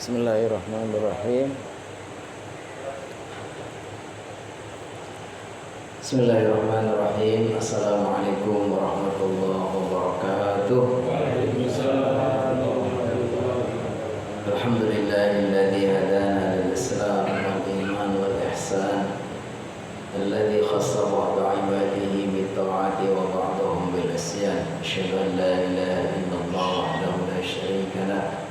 Bismillahirrahmanirrahim. Bismillahirrahmanirrahim. Assalamualaikum warahmatullahi wabarakatuh. Alhamdulillahilladzi hadana lil-islam wal iman wal ihsan, alladzi khassa ba'da ibadihi bit-ta'ati wa ba'dahum bil-isyan. Asyhadu an la ilaha illallah wahdahu la syarika lah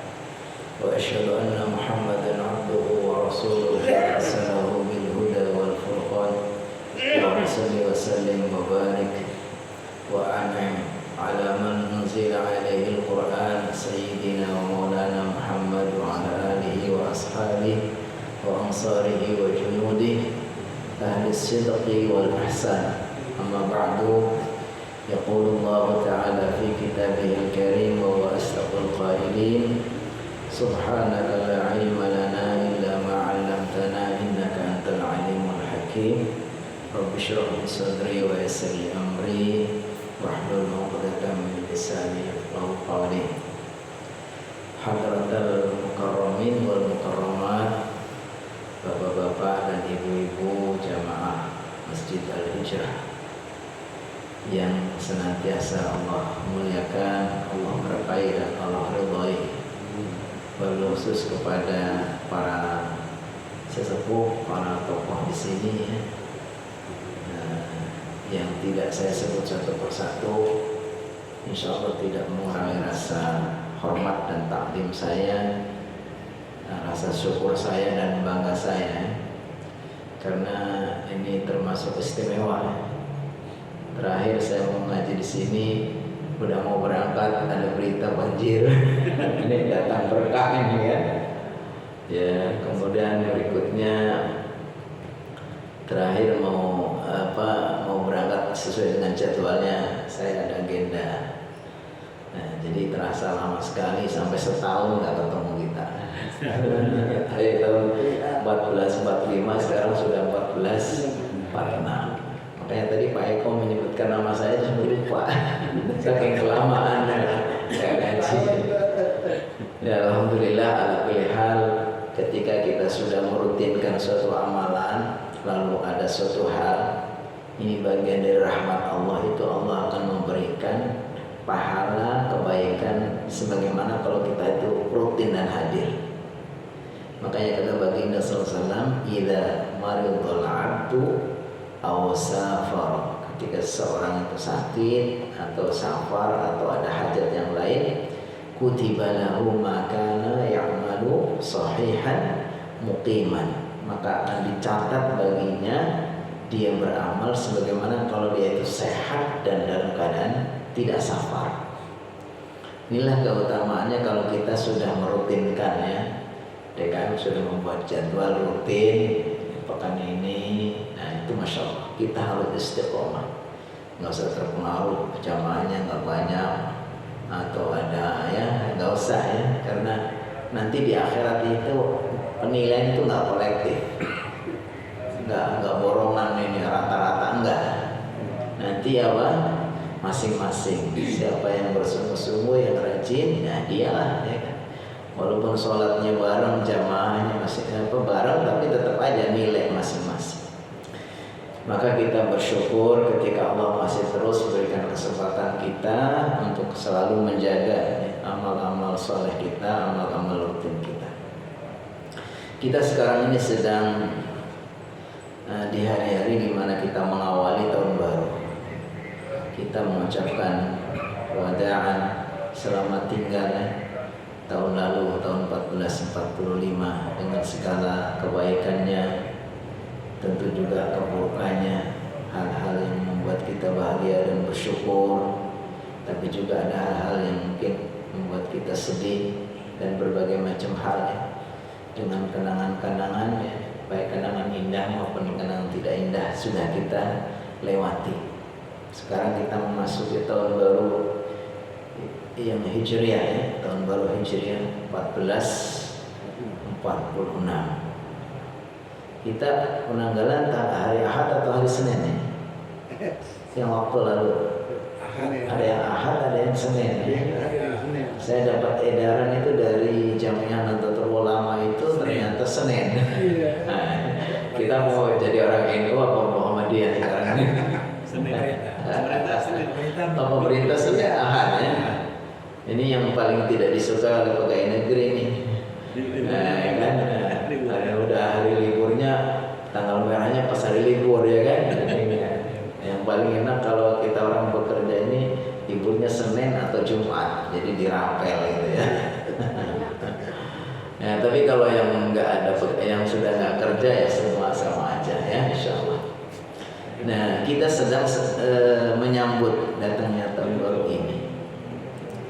wa asyhadu anna Muhammadan 'abduhu wa rasuluhu arsalahu bil huda wal furqan. Allahumma shalli wa sallim wa barik wa an'im ala man unzila alaihi al-Qur'an sayyidina wa maulana Muhammad wa ala alihi wa ashabihi wa ansarihi wa junudihi ahli as-sidqi wal ihsan. Amma ba'du, yaqulu Allah ta'ala fi kitabihi al-karim wa huwa asdaqul qailin. Subhanaka la ilma lana illa ma 'allamtana innaka antal alimul hakim. Rabbi shrah li sadri wa yassir li amri wahlul 'uqdatam min lisani yafqahu qawli. Hadratal mukarramin wal mukarramat, bapak-bapak dan ibu-ibu jamaah Masjid Al-Hijrah yang senantiasa Allah muliakan, Allah berkahi dan Allah ridhai. Khusus kepada para sesepuh, para tokoh di sini ya, yang tidak saya sebut satu persatu, insya Allah tidak mengurangi rasa hormat dan takdim saya, rasa syukur saya dan bangga saya, karena ini termasuk istimewa. Terakhir saya mau ngaji di sini, udah mau berangkat ada berita banjir. Ini datang berkah ini ya. Ya, kemudian berikutnya terakhir mau berangkat sesuai dengan jadwalnya, saya ada agenda. Nah, jadi terasa lama sekali, sampai setahun nggak ketemu kita. Dari tahun 1445 sekarang sudah 1446. Makanya tadi Pak Eko menyebutkan nama saya sudah lupa, saking kelamaan saya ngaji. Ya alhamdulillah, ala kulli hal, ketika kita sudah merutinkan suatu amalan, lalu ada suatu hal, ini bagian dari rahmat Allah, itu Allah akan memberikan pahala kebaikan sebagaimana kalau kita itu rutin dan hadir. Makanya kata baginda sallallahu alaihi wasallam, idza maridul 'abdu aw safar, ketika seorang itu sakit atau safar atau ada hajat yang lain, kutiba lahu ma kana ya'malu sahihan muqiman, maka akan dicatat baginya dia beramal sebagaimana kalau dia itu sehat dan dalam keadaan tidak safar. Inilah keutamaannya kalau kita sudah merutinkan ya. DKM sudah membuat jadwal rutin pekan ini. Nah itu masya Allah, kita harus istiqomah, nggak usah terpengaruh jamaahnya nggak banyak atau ada ya, nggak usah ya, karena nanti di akhirat itu penilaian itu nggak kolektif, nggak borongan ini rata-rata, enggak. Nanti apa, masing-masing siapa yang bersungguh-sungguh, yang rajin, ya dialah ya kan. Walaupun sholatnya bareng, jamaahnya masih bareng, tapi tetap aja nilai masing-masing. Maka kita bersyukur ketika Allah masih terus berikan kesempatan kita untuk selalu menjaga amal-amal soleh kita, amal-amal rutin kita. Kita sekarang ini sedang di hari-hari di mana kita mengawali tahun baru. Kita mengucapkan wada'an, selamat tinggal tahun lalu, tahun 1445, dengan segala kebaikannya, tentu juga keburukannya, hal-hal yang membuat kita bahagia dan bersyukur, tapi juga ada hal-hal yang mungkin membuat kita sedih dan berbagai macam hal ya. Dengan kenangan-kenangan ya, baik kenangan indah maupun kenangan tidak indah sudah kita lewati. Sekarang kita memasuki tahun baru yang Hijriah ya, tahun baru Hijriah 1446. Kita penanggalan hari Ahad atau hari Senin ya? Yang waktu lalu ada yang Ahad, ada yang Senin ya? Saya dapat edaran itu dari Jamiah Nahdlatul Ulama pemerintah sedahan ya. Ini yang paling tidak disuka oleh pegawai negeri nih. Nah, ya kan? Udah hari liburnya, tanggal merahnya pas hari libur ya kan. Yang paling enak kalau kita orang bekerja ini liburnya Senin atau Jumat, jadi dirapel gitu ya. Ya, tapi kalau yang nggak ada, yang sudah nggak kerja ya semua sama aja ya, insya Allah. Nah, kita sedang menyambut datangnya tahun baru ini.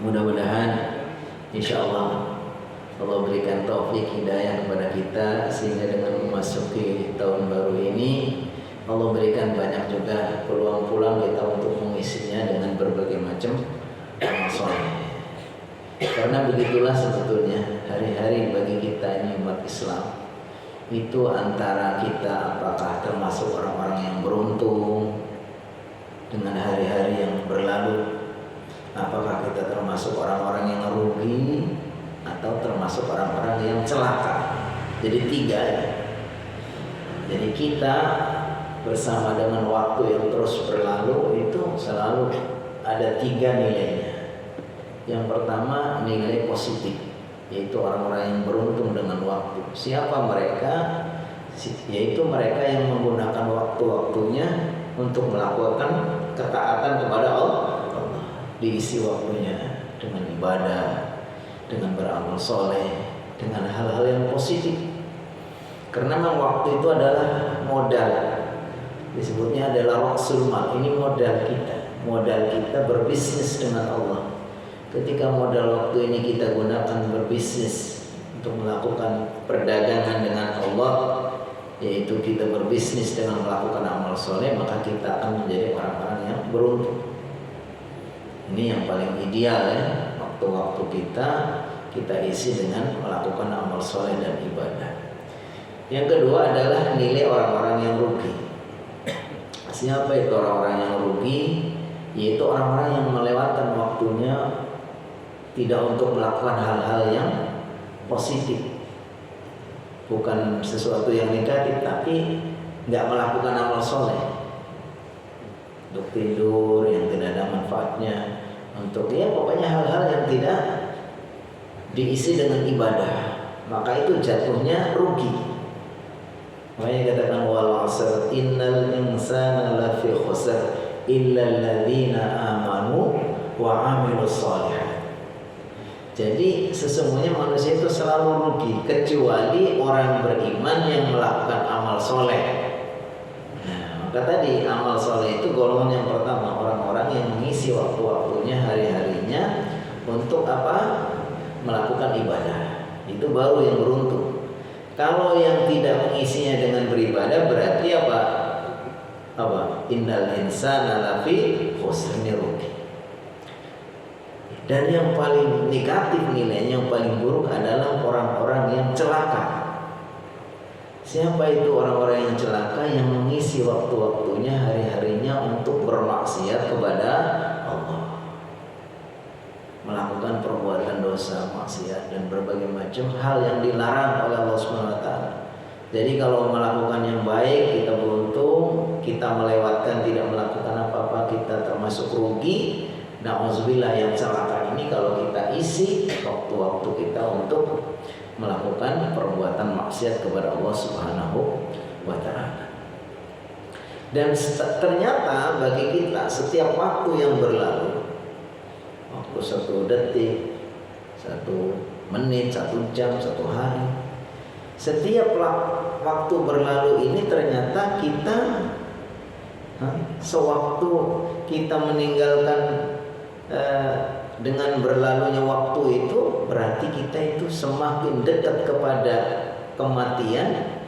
Mudah-mudahan insya Allah Allah berikan taufik hidayah kepada kita, sehingga dengan memasuki tahun baru ini Allah berikan banyak juga peluang-peluang kita untuk mengisinya dengan berbagai macam amal soleh. Karena begitulah sebetulnya hari-hari bagi kita ini umat Islam itu, antara kita apakah termasuk orang-orang yang beruntung dengan hari-hari yang berlalu, apakah kita termasuk orang-orang yang rugi atau termasuk orang-orang yang celaka. Jadi tiga ya. Jadi kita bersama dengan waktu yang terus berlalu itu selalu ada tiga nilainya. Yang pertama nilai positif, yaitu orang-orang yang beruntung dengan waktu. Siapa mereka? Yaitu mereka yang menggunakan waktu-waktunya untuk melakukan ketaatan kepada Allah. Diisi waktunya dengan ibadah, dengan beramal soleh, dengan hal-hal yang positif. Karena memang waktu itu adalah modal. Disebutnya adalah rasul mal. Ini modal kita berbisnis dengan Allah. Ketika modal waktu ini kita gunakan berbisnis untuk melakukan perdagangan dengan Allah, yaitu kita berbisnis dengan melakukan amal soleh, maka kita akan menjadi orang-orang yang beruntung. Ini yang paling ideal ya. Waktu-waktu kita isi dengan melakukan amal soleh dan ibadah. Yang kedua adalah nilai orang-orang yang rugi. Siapa itu orang-orang yang rugi? Yaitu orang-orang yang melewatkan waktunya tidak untuk melakukan hal-hal yang positif, bukan sesuatu yang negatif, tapi nggak melakukan amal soleh, untuk tidur yang tidak ada manfaatnya, untuk ya pokoknya hal-hal yang tidak diisi dengan ibadah, maka itu jatuhnya rugi. Makanya katakan wal 'asr innal insana lafi khusr illa alladziina amanu wa 'amilus shalihat. Jadi sesungguhnya manusia itu selalu rugi kecuali orang beriman yang melakukan amal soleh. Nah, maka tadi amal soleh itu golongan yang pertama, orang-orang yang mengisi waktu-waktunya, hari-harinya untuk apa? Melakukan ibadah. Itu baru yang beruntung. Kalau yang tidak mengisinya dengan beribadah berarti apa? Innal insana lafi khusr, rugi. Dan yang paling negatif nilainya, yang paling buruk adalah orang-orang yang celaka. Siapa itu orang-orang yang celaka? Yang mengisi waktu-waktunya, hari-harinya untuk bermaksiat kepada Allah, melakukan perbuatan dosa, maksiat, dan berbagai macam hal yang dilarang oleh Allah SWT. Jadi kalau melakukan yang baik kita beruntung, kita melewatkan tidak melakukan apa-apa kita termasuk rugi. Na'udzubillah, yang celaka ini kalau kita isi waktu-waktu kita untuk melakukan perbuatan maksiat kepada Allah Subhanahu wa Ta'ala. Dan ternyata bagi kita setiap waktu yang berlalu, waktu 1 detik, 1 menit, 1 jam, 1 hari, setiap waktu berlalu ini ternyata kita sewaktu kita meninggalkan dengan berlalunya waktu itu, berarti kita itu semakin dekat kepada kematian,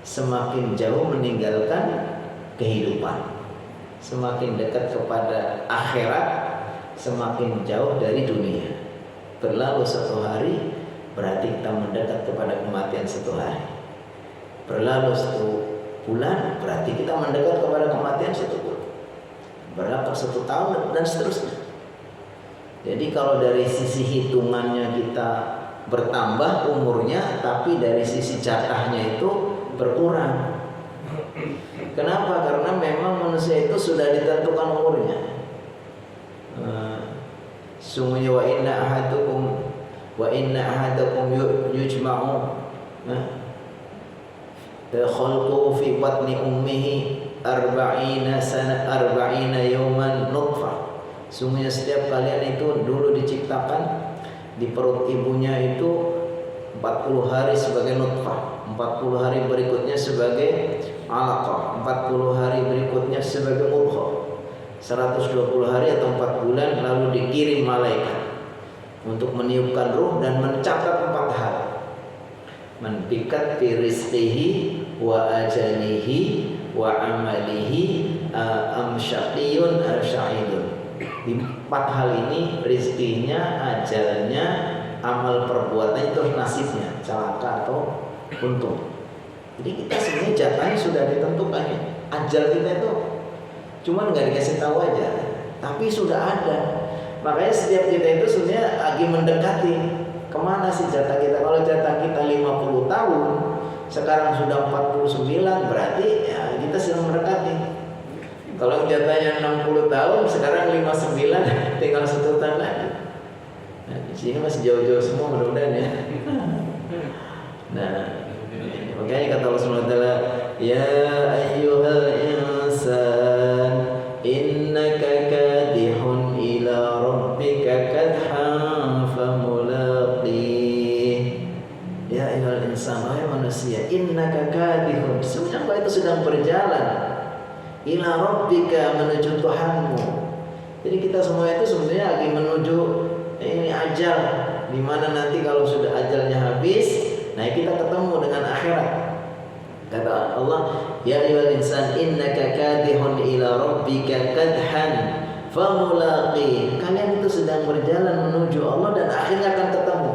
semakin jauh meninggalkan kehidupan, semakin dekat kepada akhirat, semakin jauh dari dunia. Berlalu 1 hari berarti kita mendekat kepada kematian 1 hari. Berlalu 1 bulan berarti kita mendekat kepada kematian 1 bulan. Berlalu 1 tahun dan seterusnya. Jadi kalau dari sisi hitungannya kita bertambah umurnya, tapi dari sisi jatahnya itu berkurang. Kenapa? Karena memang manusia itu sudah ditentukan umurnya. Sungguhnya wa inna ahadakum yujma'u khalquhu fi batni ummihi arba'ina yawman nutfah. Sungguhnya setiap kalian itu dulu diciptakan di perut ibunya itu 40 hari sebagai nutfah, 40 hari berikutnya sebagai alaqah, 40 hari berikutnya sebagai mudghah, 120 hari atau 4 bulan lalu dikirim malaikat untuk meniupkan ruh dan mencatat 4 hal. Mendikat fi rizqihi wa ajalihi wa amalihi amsyaqiyun arsya'idun. Di 4 hal ini rizkinya, ajalnya, amal perbuatannya, itu nasibnya, celaka atau untung. Jadi kita sebenarnya jatahnya sudah ditentukan ya. Ajal kita itu cuman nggak dikasih tahu aja, tapi sudah ada. Makanya setiap kita itu sebenarnya lagi mendekati kemana sih jatah kita. Kalau jatah kita 50 tahun, sekarang sudah 49, berarti ya kita sedang mendekati. Kalau jatahnya 60 tahun, sekarang 59, tinggal 1 tahun lagi. Nah, di sini masih jauh-jauh semua mudah-mudahan ya. Nah, makanya kata Allah Subhanahu wa taala, ya ayyuhal insan innaka kadihun ila rabbika kadhan famulaqih. Ya ayyuhal insan, wahai manusia, innaka kadihun, sesungguhnya engkau itu sedang berjalan ila rabbika, menuju Tuhanmu. Jadi kita semua itu sebetulnya lagi menuju ini ajal, di mana nanti kalau sudah ajalnya habis, nah kita ketemu dengan akhirat. Kata Allah, ya ayyuhal insan innaka kadihun ila rabbika kadhan famulaqih. Kalian itu sedang berjalan menuju Allah dan akhirnya akan ketemu.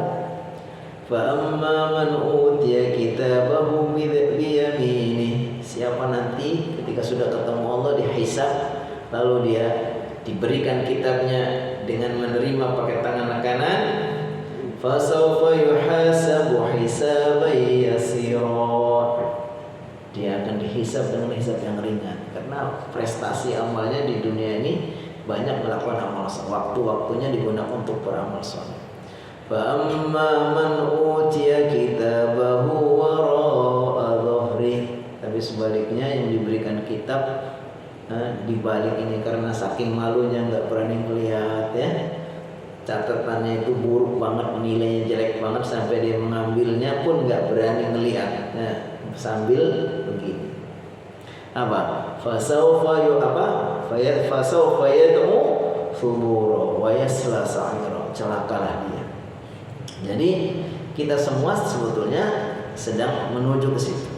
Fa amma man utiya kitabahu bi yaminih. Siapa nanti ketika sudah ketemu Allah dihisab, lalu dia diberikan kitabnya dengan menerima pakai tangan kanan, fasawfa yuhasabu hisaban yasira. Dia akan dihisab dengan hisab yang ringan karena prestasi amalnya di dunia ini banyak melakukan amal saleh. Waktu-waktunya digunakan untuk beramal saleh. Fa amma man utiya kitabahu wara'a dhahrihi. Tapi sebaliknya yang diberikan kitab di balik ini, karena saking malunya nggak berani melihat ya, catatannya itu buruk banget, nilainya jelek banget, sampai dia mengambilnya pun nggak berani melihat. Nah, sambil begini apa? Fasawfa yad'u thubura wa yasla sa'ira. Celakalah dia. Jadi kita semua sebetulnya sedang menuju ke situ.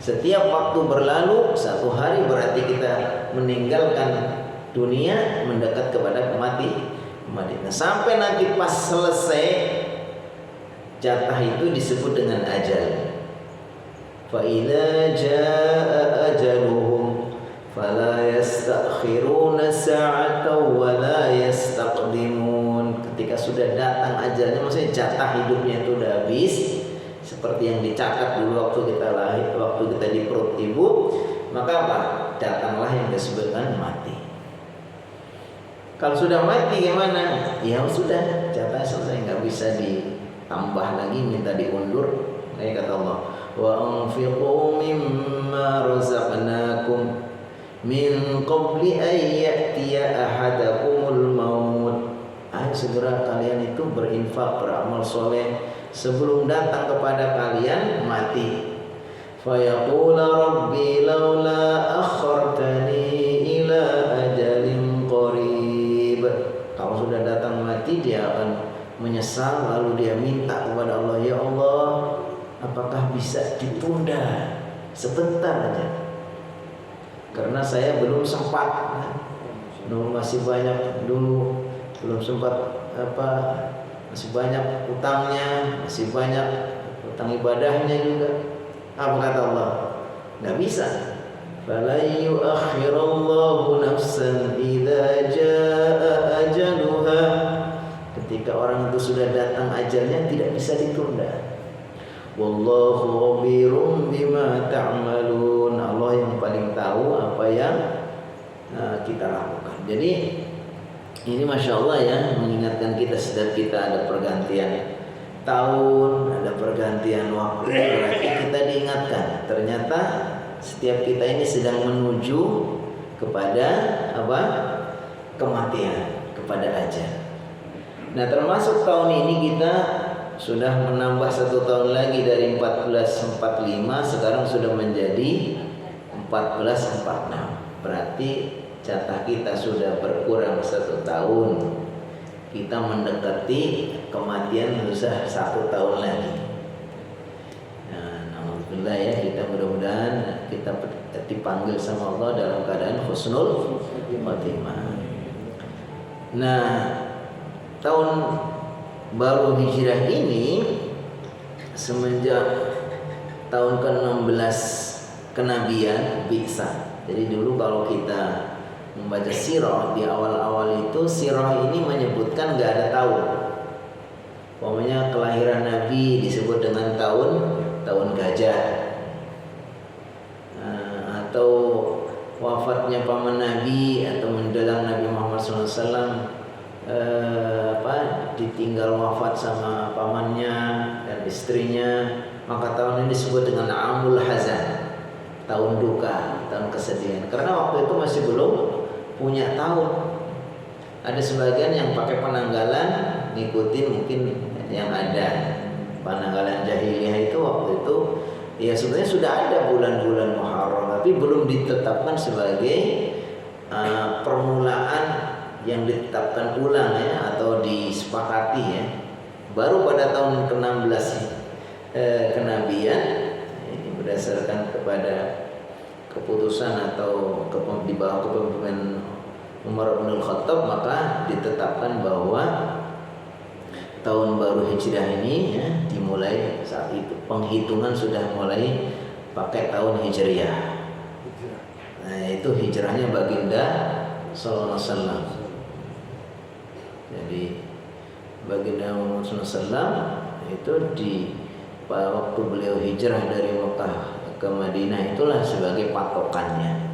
Setiap waktu berlalu, 1 hari berarti kita meninggalkan dunia, mendekat kepada kematian. Nah, sampai nanti pas selesai jatah itu disebut dengan ajal. Fa idza jaa ajaluhum fala yastakhiruna sa'atan wa la yastaqdimun. Ketika sudah datang ajalnya, maksudnya jatah hidupnya itu sudah habis, seperti yang dicatat dulu waktu kita lahir, waktu kita di perut ibu, maka apa? Datanglah yang disebutkan mati. Kalau sudah mati gimana? Ya sudah, jatah selesai, nggak bisa ditambah lagi, minta diundur. Kayak kata Allah, wa anfiqu mimma razaqnakum min qabli an ya'tiya ahadakumul maut. Ayo segera kalian itu berinfak, beramal soleh sebelum datang kepada kalian mati. Fayaqula rabbi laula akhartani ila ajalin qarib. Kalau sudah datang mati, dia akan menyesal, lalu dia minta kepada Allah, ya Allah, apakah bisa ditunda sebentar aja? Karena saya belum sempat, masih banyak dulu, belum sempat masih banyak utangnya, masih banyak utang ibadahnya juga. Apa kata Allah? Nggak bisa. Fala yu'akhirallahu nafsan idza jaa ajaluha. Ketika orang itu sudah datang ajalnya, tidak bisa ditunda. Wallahu khabirum bima ta'malun. Allah yang paling tahu apa yang kita lakukan. Jadi Ini Masya Allah ya, mengingatkan kita setiap kita ada pergantian tahun, ada pergantian waktu, berarti kita diingatkan ternyata setiap kita ini sedang menuju kepada apa? Kematian, kepada ajal. Nah, termasuk tahun ini kita sudah menambah 1 tahun lagi dari 1445, sekarang sudah menjadi 1446. Berarti jatah kita sudah berkurang 1 tahun. Kita mendekati kematian sudah 1 tahun lagi. Nah, alhamdulillah ya, kita mudah-mudahan kita dipanggil sama Allah dalam keadaan husnul khotimah. Nah, tahun baru hijrah ini semenjak tahun ke-16 kenabian bisa. Jadi dulu kalau kita membaca sirah di awal-awal itu, sirah ini menyebutkan nggak ada tahun. Pokoknya kelahiran Nabi disebut dengan tahun gajah, atau wafatnya paman Nabi atau menjelang Nabi Muhammad SAW ditinggal wafat sama pamannya dan istrinya, maka tahun ini disebut dengan Amul Hazan, tahun duka, tahun kesedihan. Karena waktu itu masih belum punya tahun. Ada sebagian yang pakai penanggalan, ngikutin mungkin yang ada penanggalan jahiliyah itu. Waktu itu ya sebenarnya sudah ada bulan-bulan Muharram, tapi belum ditetapkan sebagai permulaan yang ditetapkan ulang ya, atau disepakati ya. Baru pada tahun ke-16 kenabian, ini berdasarkan kepada keputusan atau di bawah kepemimpinan Umar bin Khattab, maka ditetapkan bahwa tahun baru hijrah ini ya, dimulai saat itu. Penghitungan sudah mulai pakai tahun hijriah. Nah, itu hijrahnya baginda sallallahu alaihi wasallam. Jadi baginda Muhammad SAW itu pada waktu beliau hijrah dari Mekah ke Madinah, itulah sebagai patokannya.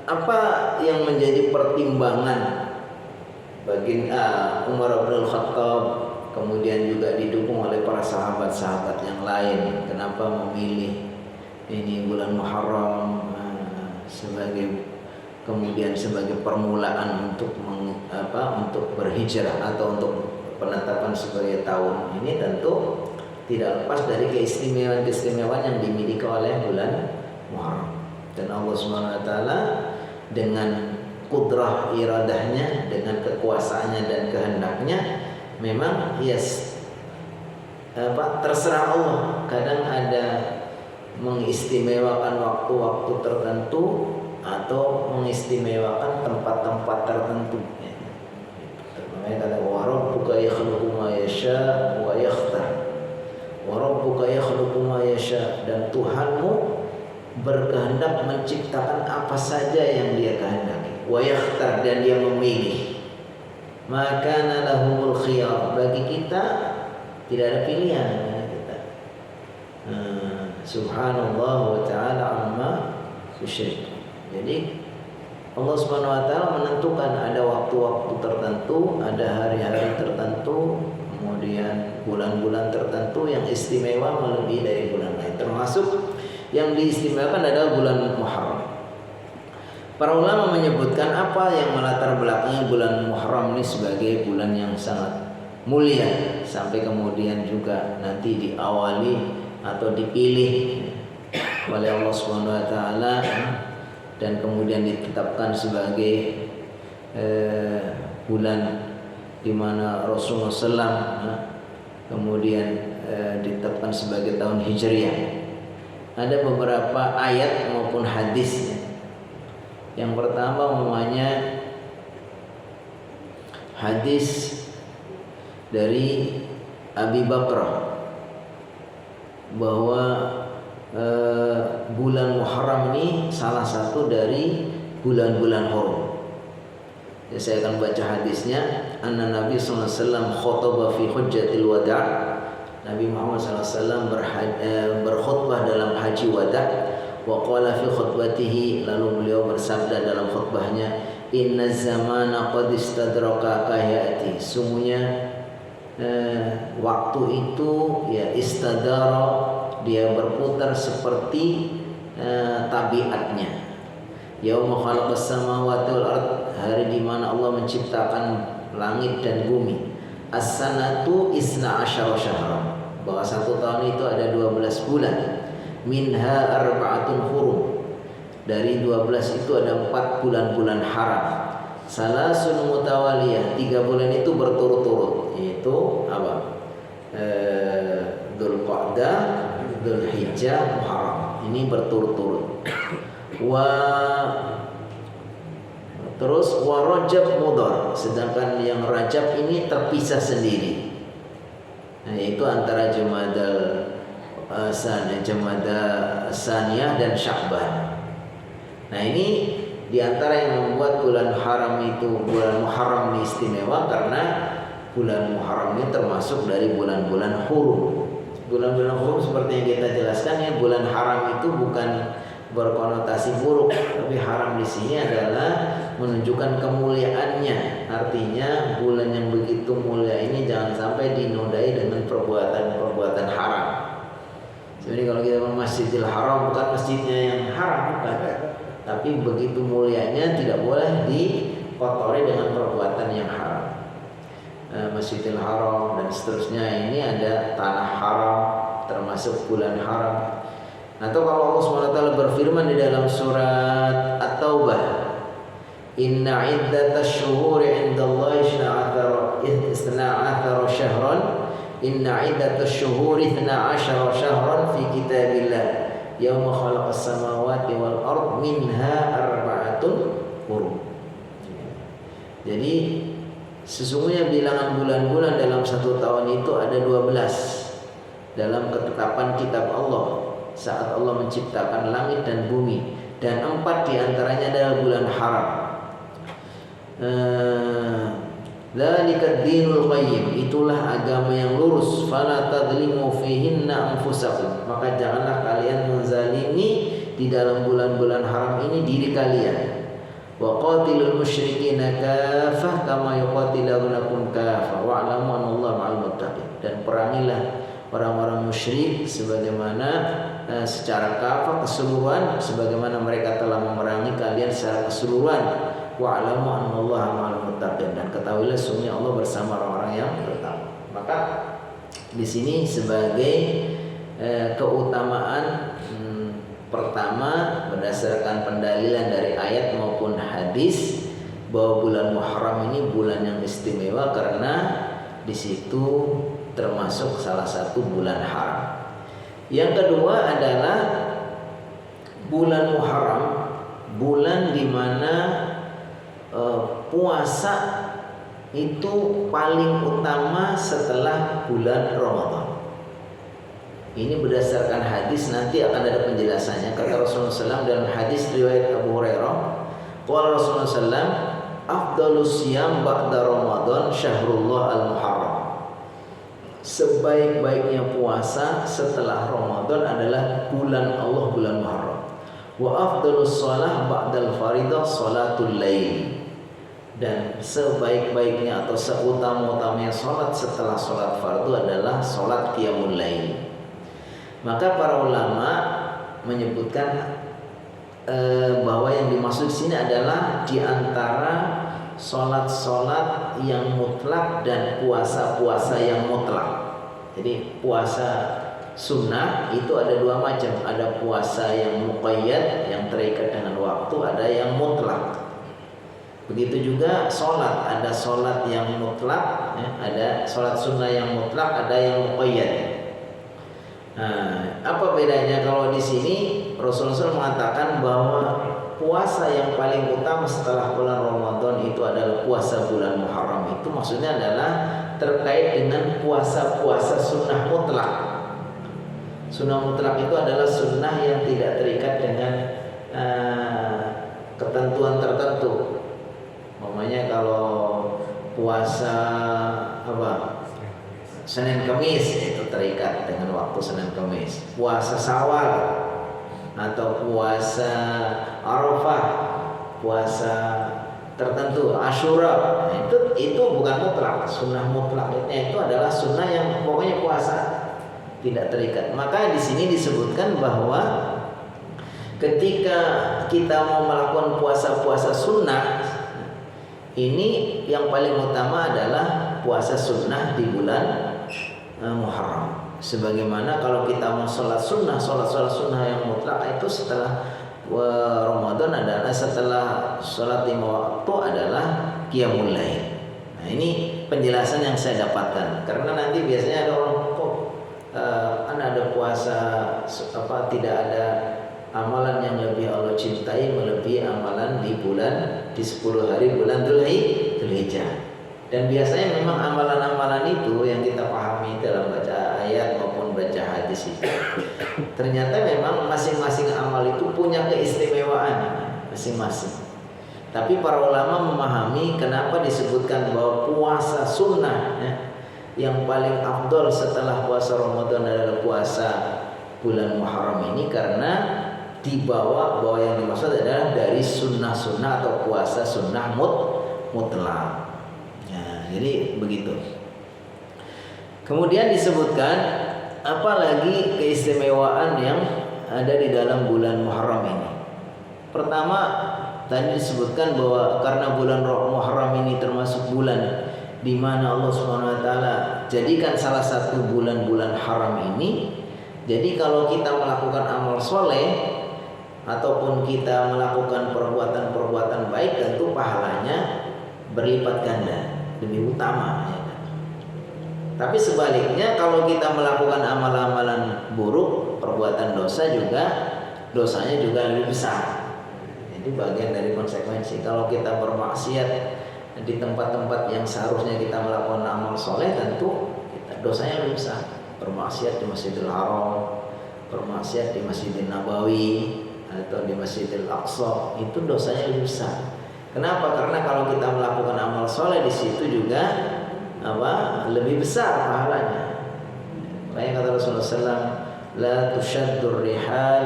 Apa yang menjadi pertimbangan baginda Umar bin Khattab, kemudian juga didukung oleh para sahabat-sahabat yang lain, kenapa memilih ini bulan Muharram sebagai permulaan untuk berhijrah atau untuk penetapan sebagai tahun ini? Tentu tidak lepas dari keistimewaan yang dimiliki oleh bulan Muharram. Dan Allah Subhanahu wa taala dengan kudrah iradahnya, dengan kekuasaannya dan kehendaknya, memang terserah Allah. Kadang ada mengistimewakan waktu-waktu tertentu atau mengistimewakan tempat-tempat tertentu. Makanya kata wa rabbuka yakhluqu ma yasha wa yakhtar. Wa rabbuka yakhluqu ma yasha, dan Tuhanmu berkehendak menciptakan apa saja yang Dia kehendaki. Wa yakhtar, dan Dia memilih. Maka lahumul khiyar, bagi kita tidak ada pilihan kita. Subhanallah wa ta'ala amma yusyrik. Jadi Allah Subhanahu wa taala menentukan ada waktu-waktu tertentu, ada hari-hari tertentu, kemudian bulan-bulan tertentu yang istimewa melebihi dari bulan lain. Termasuk yang diistimewakan adalah bulan Muharram. Para ulama menyebutkan apa yang melatar belakangi bulan Muharram ini sebagai bulan yang sangat mulia, sampai kemudian juga nanti diawali atau dipilih oleh Allah Subhanahu wa taala dan kemudian ditetapkan sebagai bulan di mana Rasulullah SAW kemudian ditetapkan sebagai tahun hijriah. Ada beberapa ayat maupun hadis. Yang pertama namanya hadis dari Abi Bakrah bahwa bulan Muharram ini salah satu dari bulan-bulan haram. Ya, saya akan baca hadisnya. Anna Nabi sallallahu alaihi wasallam khotbah fi hujjatil wada'. Nabi Muhammad sallallahu alaihi wasallam berkhutbah dalam haji wada'. Wa qala fi khutbatihi, lalu beliau bersabda dalam khutbahnya, inna zamana qad istadraka kayati, sungguhnya waktu itu ya istadara, dia berputar seperti tabiatnya. Yauma khalaqas samawati wal ard, hari di mana Allah menciptakan langit dan bumi. As-sanatu isna asyara syahran, bahwa satu tahun itu ada 12 bulan. Minha arba'atun hurum, dari 12 itu ada 4 bulan-bulan haram. Salasun mutawaliyah, 3 bulan itu berturut-turut, yaitu apa? Dzulqa'dah, Dzulhijjah, Muharram. Ini berturut-turut. Terus Rajab Mudhar, sedangkan yang Rajab ini terpisah sendiri. Nah, yaitu antara Jumadal Saniyah dan Sya'ban. Nah, ini diantara yang membuat bulan haram itu, bulan Muharram ini istimewa karena bulan Muharram ini termasuk dari bulan-bulan hurum. Bulan-bulan hurum seperti yang kita jelaskan ya, bulan haram itu bukan berkonotasi buruk, tapi haram di sini adalah menunjukkan kemuliaannya. Artinya bulan yang begitu mulia ini jangan sampai dinodai dengan perbuatan-perbuatan haram. Jadi kalau kita ke Masjidil Haram, bukan masjidnya yang haram, bukan, tapi begitu mulianya tidak boleh dikotori dengan perbuatan yang haram. Masjidil Haram dan seterusnya ini ada tanah haram, termasuk bulan haram. Atau kalau Allah SWT berfirman di dalam surat At-Taubah, inna iddatash syuhuri indallahi isna'athara syahran, inna iddatash syuhuri 12 syahran fi kitabillah yauma khalaqas samawati wal ard minha arba'atun hurum. Jadi sesungguhnya bilangan bulan-bulan dalam satu tahun itu ada 12 dalam ketetapan kitab Allah saat Allah menciptakan langit dan bumi, dan 4 diantaranya adalah bulan haram. Dzalika ad-dinul qayyim, itulah agama yang lurus. Fala tadlimu fihinna anfusakum, maka janganlah kalian menzalimi di dalam bulan-bulan haram ini diri kalian. Wa qatilul musyrikina kaffah kama yuqatilunakum kaffah wa'lamu anallaha ma'al muttaqin, dan perangilah orang-orang musyrik sebagaimana secara kafah keseluruhan, sebagaimana mereka telah memerangi kalian secara keseluruhan. Wa'lamu anallaha ma'al muttaqin, dan ketahuilah sungguhnya Allah bersama orang-orang yang bertakwa. Maka di sini sebagai keutamaan pertama berdasarkan pendalilan dari ayat maupun hadis bahwa bulan Muharram ini bulan yang istimewa karena di situ termasuk salah satu bulan haram. Yang kedua adalah bulan Muharram, bulan di mana puasa itu paling utama setelah bulan Ramadan. Ini berdasarkan hadis, nanti akan ada penjelasannya. Kata Rasulullah SAW dalam hadis riwayat Abu Hurairah, qala Rasulullah SAW, afdalus siyam ba'da Ramadan syahrullah al-Muharram. Sebaik-baiknya puasa setelah Ramadan adalah bulan Allah, bulan Muharram. Wa afdalus shalah ba'dal faridah sholatul lail. Dan sebaik-baiknya atau seutama-utamanya sholat setelah sholat fardu adalah sholat qiyamul lail. Maka para ulama menyebutkan bahwa yang dimaksud di sini adalah di antara sholat-sholat yang mutlak dan puasa-puasa yang mutlak. Jadi puasa sunnah itu ada 2 macam, ada puasa yang muqayyad yang terikat dengan waktu, ada yang mutlak. Begitu juga sholat, ada sholat yang mutlak, ada sholat sunnah yang mutlak, ada yang muqayyad. Nah, apa bedanya? Kalau di sini Rasulullah SAW mengatakan bahwa puasa yang paling utama setelah bulan Ramadan itu adalah puasa bulan Muharram. Itu maksudnya adalah terkait dengan puasa-puasa sunnah mutlak. Sunnah mutlak itu adalah sunnah yang tidak terikat dengan ketentuan tertentu. Umpamanya kalau puasa Senin Kemis itu terikat dengan waktu Senin Kemis. Puasa Syawal atau puasa Arafah, puasa tertentu, Asyura. Nah, itu bukan mutlak. Sunnah mutlaknya itu adalah sunnah yang pokoknya puasa, tidak terikat. Maka di sini disebutkan bahwa ketika kita mau melakukan puasa-puasa sunnah, ini yang paling utama adalah puasa sunnah di bulan Muharram. Sebagaimana kalau kita mau sholat sunnah yang mutlak itu setelah Ramadan adalah setelah sholat 5 waktu adalah qiyamul lail. Nah, ini penjelasan yang saya dapatkan, karena nanti biasanya ada orang kan ada puasa tidak ada amalan yang lebih Allah cintai melebihi amalan di 10 hari bulan Dzulhijjah. Dan biasanya memang amalan-amalan itu yang kita pahami dalam baca ayat maupun baca hadis itu, ternyata memang masing-masing amal itu punya keistimewaan masing-masing. Tapi para ulama memahami kenapa disebutkan bahwa puasa sunnah yang paling afdol setelah puasa Ramadan adalah puasa bulan Muharram ini, karena dibawa bahwa yang dimaksud adalah dari sunnah-sunnah atau puasa sunnah mutlak. Ya, jadi begitu. Kemudian disebutkan apalagi keistimewaan yang ada di dalam bulan Muharram ini. Pertama, tadi disebutkan bahwa karena bulan Muharram ini termasuk bulan di mana Allah Subhanahu wa taala jadikan salah satu bulan-bulan haram ini. Jadi kalau kita melakukan amal soleh ataupun kita melakukan perbuatan-perbuatan baik, tentu pahalanya berlipat ganda, lebih utama ya. Tapi sebaliknya kalau kita melakukan amalan-amalan buruk, perbuatan dosa juga, dosanya juga lebih besar. Jadi bagian dari konsekuensi. Kalau kita bermaksiat di tempat-tempat yang seharusnya kita melakukan amal soleh, tentu dosanya lebih besar. Bermaksiat di Masjidil Haram, bermaksiat di Masjidil Nabawi atau di Masjidil Aqsa, itu dosanya lebih besar. Kenapa? Karena kalau kita melakukan amal soleh di situ juga lebih besar pahalanya. Makanya kata Rasulullah SAW, la tushaddur rihal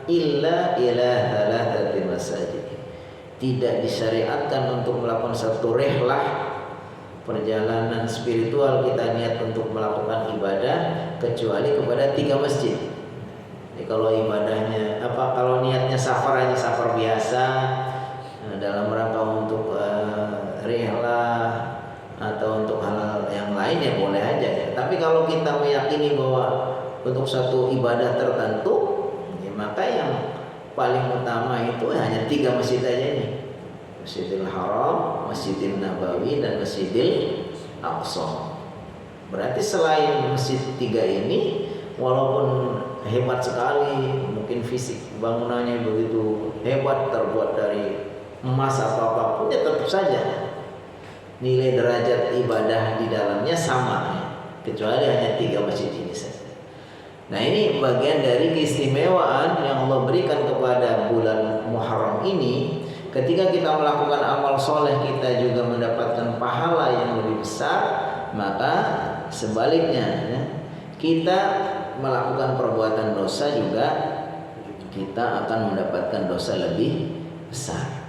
illa ila thalathati masajid. Tidak disyariatkan untuk melakukan satu rihlah, perjalanan spiritual kita niat untuk melakukan ibadah, kecuali kepada 3 masjid. Jadi kalau ibadahnya kalau niatnya safar hanya safar biasa dalam rangka untuk rihlah atau untuk hal yang lain ya boleh aja ya. Tapi kalau kita meyakini bahwa untuk satu ibadah tertentu, ya maka yang paling utama itu hanya 3 masjid aja ini. Masjidil Haram, Masjidil Nabawi, dan Masjidil Aqsa. Berarti selain masjid 3 ini, walaupun hebat sekali, mungkin fisik bangunannya begitu hebat, terbuat dari emas atau apapun, ya tetap saja nilai derajat ibadah di dalamnya sama ya, kecuali hanya 3 masjid ini saja. Nah, ini bagian dari keistimewaan yang Allah berikan kepada bulan Muharram ini. Ketika kita melakukan amal soleh, kita juga mendapatkan pahala yang lebih besar. Maka sebaliknya ya, kita melakukan perbuatan dosa juga kita akan mendapatkan dosa lebih besar.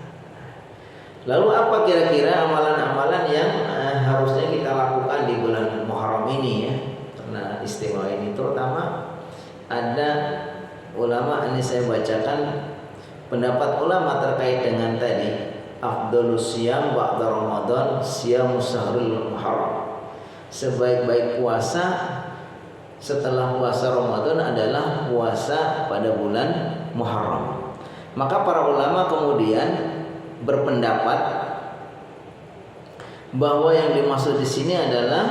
Lalu apa kira-kira amalan-amalan yang harusnya kita lakukan di bulan Muharram ini ya? Karena istimewa ini, terutama ada ulama, ini saya bacakan pendapat ulama terkait dengan tadi, afdhalus siyam ba'da Ramadan siyamus syahrul Muharram. Sebaik-baik puasa setelah puasa Ramadan adalah puasa pada bulan Muharram. Maka para ulama kemudian berpendapat bahwa yang dimaksud di sini adalah,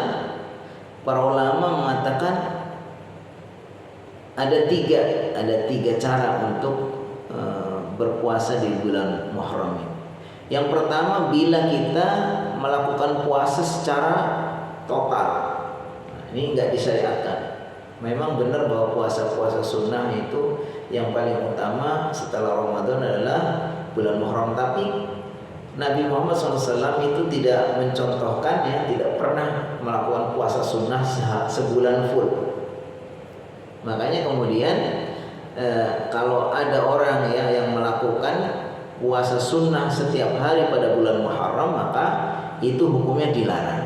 para ulama mengatakan ada tiga cara untuk berpuasa di bulan Muharram ini. Yang pertama, bila kita melakukan puasa secara total. Nah, ini enggak disyariatkan. Memang benar bahwa puasa-puasa sunnah itu yang paling utama setelah Ramadan adalah bulan Muharram, tapi Nabi Muhammad SAW itu tidak mencontohkan ya, tidak pernah melakukan puasa sunnah sebulan full. Makanya kemudian kalau ada orang ya yang melakukan puasa sunnah setiap hari pada bulan Muharram, maka itu hukumnya dilarang.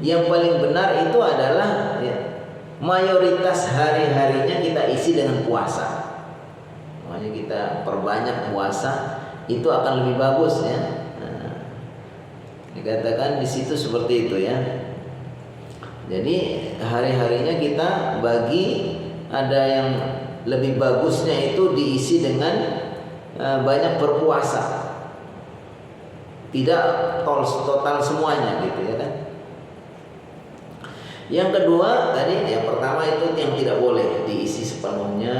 Yang paling benar itu adalah ya, mayoritas hari-harinya kita isi dengan puasa. Makanya kita perbanyak puasa, itu akan lebih bagus ya. Dikatakan di situ seperti itu ya. Jadi hari-harinya kita bagi, ada yang lebih bagusnya itu diisi dengan banyak berpuasa, tidak total semuanya gitu ya kan. Yang kedua tadi, yang pertama itu yang tidak boleh diisi sepenuhnya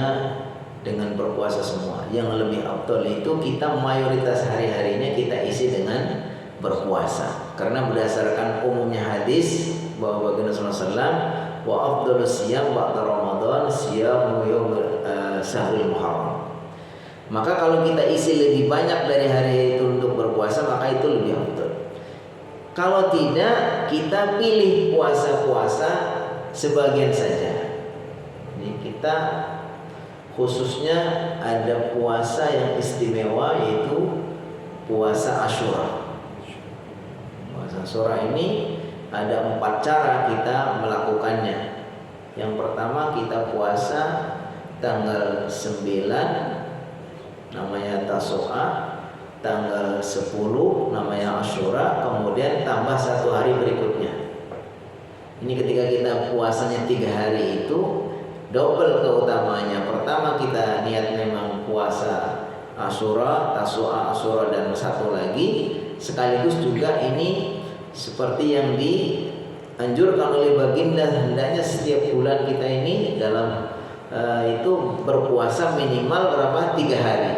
dengan berpuasa semua. Yang lebih afdal itu kita mayoritas hari-harinya kita isi dengan berpuasa, karena berdasarkan umumnya hadis bahwa baginda sallallahu wa afdalus siyam ba'da Ramadan siyamu yaum syahrul Muharram. Maka kalau kita isi lebih banyak dari hari itu untuk berpuasa, maka itu lebih afdal. Kalau tidak, kita pilih puasa-puasa sebagian saja. Jadi kita khususnya ada puasa yang istimewa, yaitu puasa Asyura. Puasa Asyura ini ada 4 cara kita melakukannya. Yang pertama, kita puasa tanggal 9 namanya Tasu'a, tanggal 10 namanya Asyura, kemudian tambah 1 hari berikutnya. Ini ketika kita puasanya 3 hari itu double keutamanya. Pertama kita niat memang puasa Asyura, Tasu'a, Asyura, dan 1 lagi. Sekaligus juga ini seperti yang dianjurkan oleh baginda, hendaknya setiap bulan kita ini dalam itu berpuasa minimal berapa? 3 hari.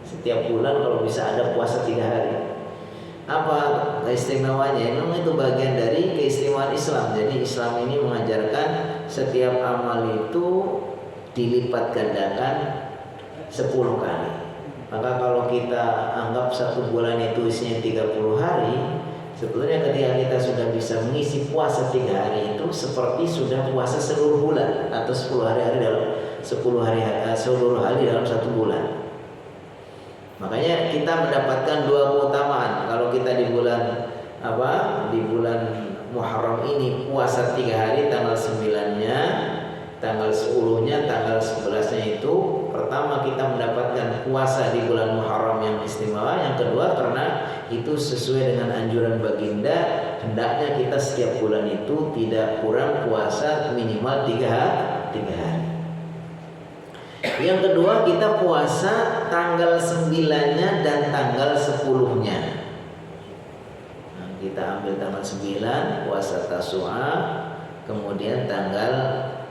Setiap bulan kalau bisa ada puasa 3 hari. Apa keistimewanya? Memang itu bagian dari keistimewaan Islam. Jadi Islam ini mengajarkan setiap amal itu dilipat gandakan 10 kali. Maka kalau kita anggap 1 bulan itu isinya 30 hari, sebetulnya ketika kita sudah bisa mengisi puasa 3 hari itu seperti sudah puasa seluruh bulan atau 10 hari dalam 10 seluruh hari dalam 1 bulan. Makanya kita mendapatkan 2 keutamaan. Kalau kita di bulan di bulan Muharram ini puasa 3 hari, tanggal 9-nya, tanggal 10-nya, tanggal 11-nya itu, pertama kita mendapatkan puasa di bulan Muharram yang istimewa. Yang kedua, karena itu sesuai dengan anjuran baginda, hendaknya kita setiap bulan itu tidak kurang puasa minimal 3 hari. Yang kedua, kita puasa tanggal 9-nya dan tanggal 10-nya. Nah, kita ambil tanggal 9 puasa Tasu'a, kemudian tanggal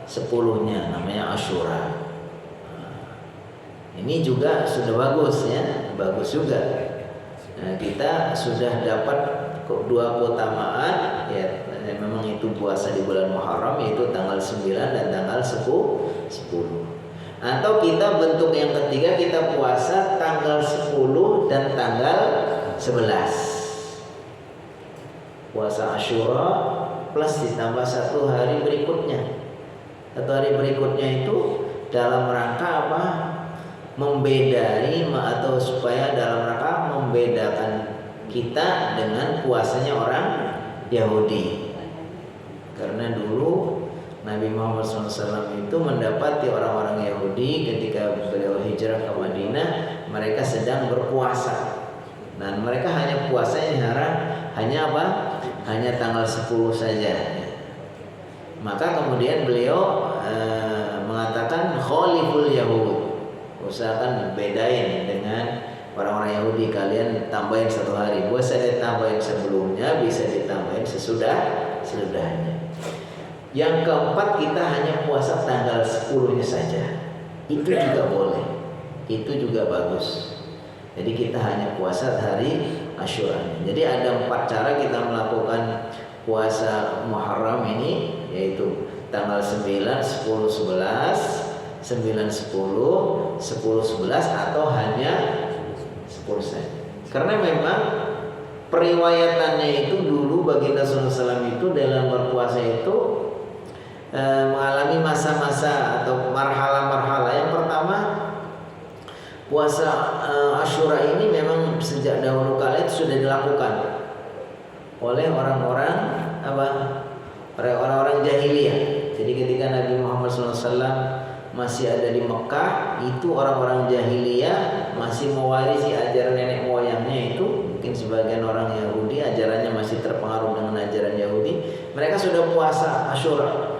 10-nya namanya Asyura. Nah, ini juga sudah bagus ya, bagus juga. Nah, kita sudah dapat 2 keutamaan ya, memang itu puasa di bulan Muharram, yaitu tanggal 9 dan tanggal 10. Atau kita bentuk yang ketiga, kita puasa tanggal 10 dan tanggal 11. Puasa Asyura plus ditambah 1 hari berikutnya. 1 hari berikutnya itu dalam rangka apa? Membedai atau supaya dalam rangka membedakan kita dengan puasanya orang Yahudi. Karena dulu Nabi Muhammad SAW itu mendapati orang-orang Yahudi ketika beliau hijrah ke Madinah, mereka sedang berpuasa. Dan mereka hanya puasanya hanya apa? Hanya tanggal 10 saja. Maka kemudian beliau mengatakan khaliful Yahud, usahakan bedain dengan orang-orang Yahudi, kalian tambahin 1 hari. Bisa ditambahin sebelumnya, bisa ditambahin sesudahnya. Yang keempat, kita hanya puasa tanggal 10-nya saja. Itu juga boleh. Itu juga bagus. Jadi kita hanya puasa hari Asyura. Jadi ada 4 cara kita melakukan puasa Muharram ini, yaitu tanggal 9, 10, 11, 9, 10, 10, 11, atau hanya 10 saja. Karena memang periwayatannya itu dulu baginda sallallahu alaihi wasallam itu dalam berpuasa itu mengalami masa-masa atau marhala-marhala. Yang pertama, puasa Asyura ini memang sejak dahulu kala itu sudah dilakukan oleh orang-orang orang-orang jahiliyah. Jadi ketika Nabi Muhammad SAW masih ada di Mekah, itu orang-orang jahiliyah masih mewarisi ajaran nenek moyangnya itu. Mungkin sebagian orang Yahudi ajarannya masih terpengaruh dengan ajaran Yahudi. Mereka sudah puasa Asyura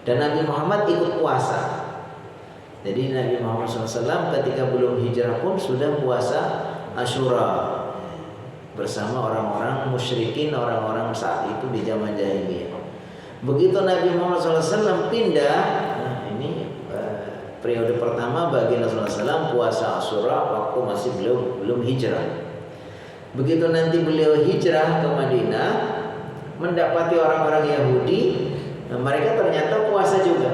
dan Nabi Muhammad ikut puasa. Jadi Nabi Muhammad SAW ketika belum hijrah pun sudah puasa Asyura bersama orang-orang musyrikin, orang-orang saat itu di zaman jahiliyah. Begitu Nabi Muhammad SAW pindah, ini periode pertama bagi Rasulullah SAW puasa Asyura waktu masih belum hijrah. Begitu nanti beliau hijrah ke Madinah, mendapati orang-orang Yahudi, mereka ternyata puasa juga.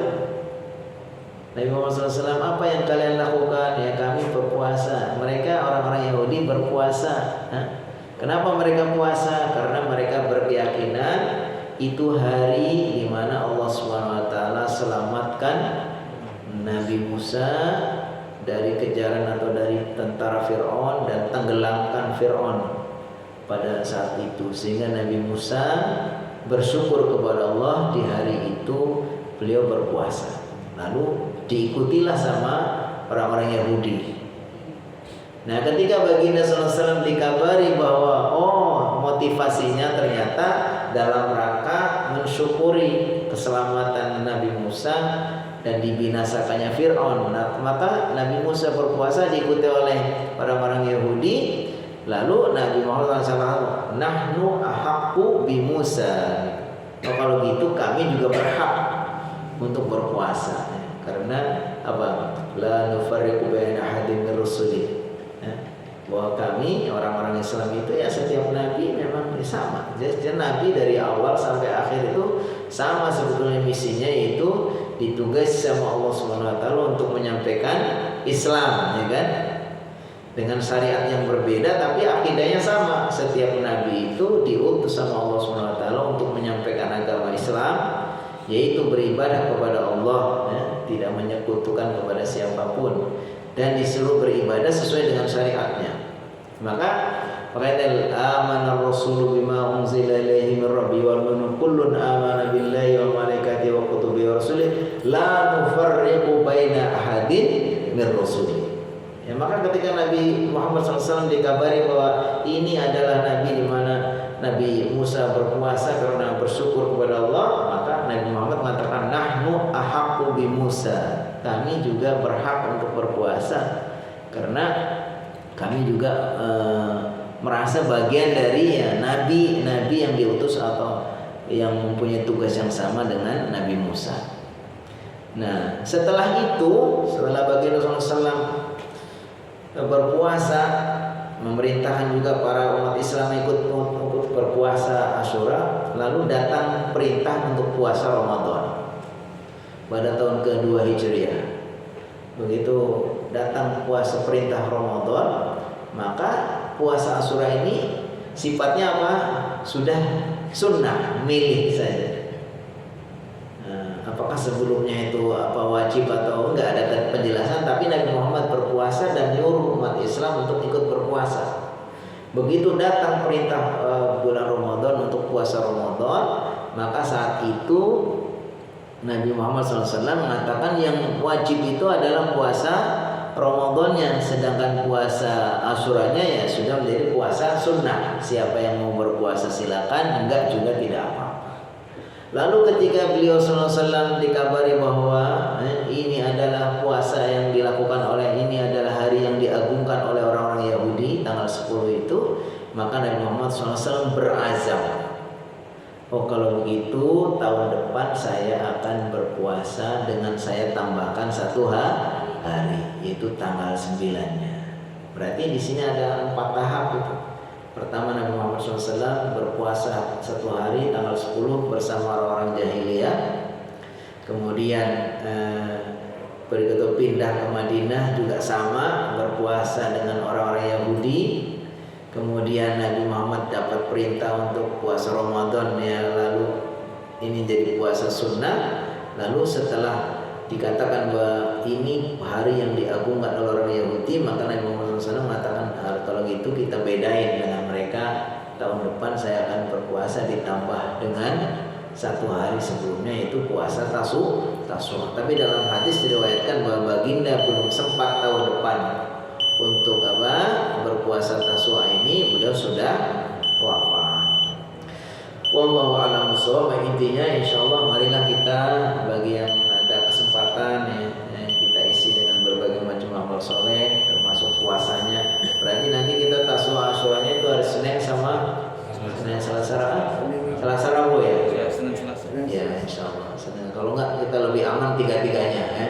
Nabi Muhammad SAW, apa yang kalian lakukan? Ya, kami berpuasa. Mereka orang-orang Yahudi berpuasa. Kenapa mereka puasa? Karena mereka berkeyakinan itu hari di mana Allah SWT selamatkan Nabi Musa dari kejaran atau dari tentara Fir'aun dan tenggelamkan Fir'aun pada saat itu. Sehingga Nabi Musa bersyukur kepada Allah di hari itu beliau berpuasa. Lalu diikutilah sama orang-orang Yahudi. Nah, ketika baginda SAW dikabari bahwa motivasinya ternyata dalam rangka mensyukuri keselamatan Nabi Musa dan dibinasakannya Fir'aun, maka Nabi Musa berpuasa diikuti oleh orang-orang Yahudi. Lalu Nabi Muhammad SAW, nahnu ahaqqu bi Musa. Kalau gitu kami juga berhak untuk berpuasa. Karena apa? La nufarriqu baina ahadin min rusuli. Bahwa kami orang-orang Islam itu ya setiap nabi memang sama. Jadi nabi dari awal sampai akhir itu sama sebetulnya misinya, yaitu ditugas sama Allah SWT untuk menyampaikan Islam, ya kan? Dengan syariat yang berbeda tapi akidahnya sama. Setiap nabi itu diutus sama Allah SWT untuk menyampaikan agama Islam, yaitu beribadah kepada Allah, ya, tidak menyekutukan kepada siapapun, dan disuruh beribadah sesuai dengan syariatnya. Maka amana ar-rasulu bima unzila ilaihi min rabbi wal mu'minun kullun amana billahi wa malaikatihi wa kutubihi wa rusulihi la nufarriqu baina ahadin min rusulihi. Ya, maka ketika Nabi Muhammad SAW dikabari bahwa ini adalah nabi di mana Nabi Musa berpuasa karena bersyukur kepada Allah, maka Nabi Muhammad mengatakan nahnu ahaqqu bi Musa. Kami juga berhak untuk berpuasa karena kami juga merasa bagian dari ya nabi-nabi yang diutus atau yang mempunyai tugas yang sama dengan Nabi Musa. Nah, setelah itu, setelah baginda Rasulullah SAW berpuasa, memerintahkan juga para umat Islam ikut berpuasa Asyura, lalu datang perintah untuk puasa Ramadan pada tahun kedua Hijriah. Begitu datang puasa perintah Ramadan, maka puasa Asyura ini sifatnya apa? Sudah sunnah, milih saja. Apakah sebelumnya itu wajib atau enggak, ada penjelasan, tapi Nabi Muhammad berpuasa dan nyuruh umat Islam untuk ikut berpuasa. Begitu datang perintah bulan Ramadan untuk puasa Ramadan, maka saat itu Nabi Muhammad SAW mengatakan yang wajib itu adalah puasa Ramadannya, sedangkan puasa Asyuranya ya sudah menjadi puasa sunnah. Siapa yang mau berpuasa silakan, enggak juga tidak apa-apa. Lalu ketika beliau SAW dikabari bahwa ini adalah puasa yang dilakukan ini adalah hari yang diagungkan oleh orang-orang Yahudi, tanggal 10 itu, maka Nabi Muhammad SAW berazam, kalau begitu tahun depan saya akan berpuasa dengan saya tambahkan satu hari, yaitu tanggal 9-nya. Berarti di sini ada 4 tahap itu. Pertama, Nabi Muhammad SAW berpuasa 1 hari tanggal 10 bersama orang-orang jahiliyah. Kemudian begitu pindah ke Madinah juga sama, berpuasa dengan orang-orang Yahudi. Kemudian Nabi Muhammad dapat perintah untuk puasa Ramadan, ya, lalu ini jadi puasa sunnah, lalu setelah dikatakan bahwa ini hari yang diagungkan oleh orang Yahudi, maka Nabi Muhammad SAW mengatakan, kalau gitu kita bedain dengan mereka, tahun depan saya akan berpuasa ditambah dengan satu hari sebelumnya, yaitu puasa Tasu'a. Tapi dalam hadis diriwayatkan bahwa baginda belum sempat tahun depan untuk berpuasa Tasu'a ini, beliau sudah wafat. Wallahu a'lam bishawab. Intinya insyaallah marilah kita, bagi yang ada kesempatan kita isi dengan berbagai macam amal soleh termasuk puasanya. Berarti nanti kita Tasu'a Asyuranya itu hari Senin sama Senin Selasa Rabu ya? Ya, Senin Selasa. Ya insyaallah. Kalau enggak kita lebih aman tiga-tiganya ya.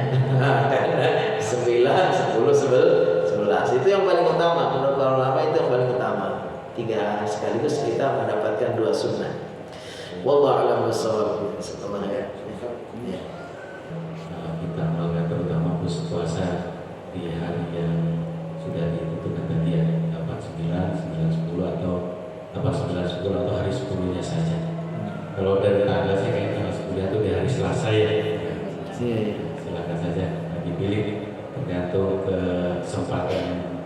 9, 10, 11 itu yang paling utama. Menurut para ulama itu yang paling utama. 3 hari sekaligus kita mendapatkan 2 sunnah. Wallahu a'lam bishawab. Setelah ya. Kita melakukan terutama puasa di hari yang sudah ditentukan tadi ya, 9, 10 atau 9, 10 atau hari sebelumnya saja. Kalau dari tanggal sih kayak tanggal 10 itu di hari Selasa ya. Silakan saja dipilih tergantung kesempatan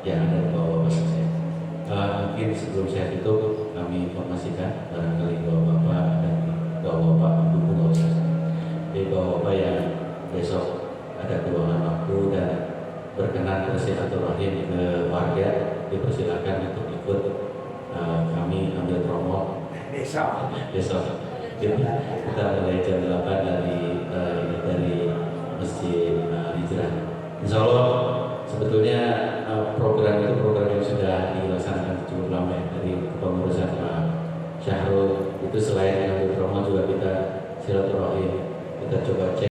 yang ada di bawah saya. Mungkin sebelum saya tutup, kami informasikan barangkali bapak-bapak dan bapak-bapak mendukung nggak usah. Jadi bapak-bapak yang besok ada keluangan waktu dan berkenan bersilaturahim ke warga, dipersilakan untuk ikut kami ambil promo besok. Kita mulai jam 8 dari Masjid Hijrah. Insya Allah sebetulnya program itu program yang sudah dilaksanakan cukup lama ya, dari kepengurusan Pak Syahrul. Itu selain mengambil promo juga kita silaturahim, kita coba cek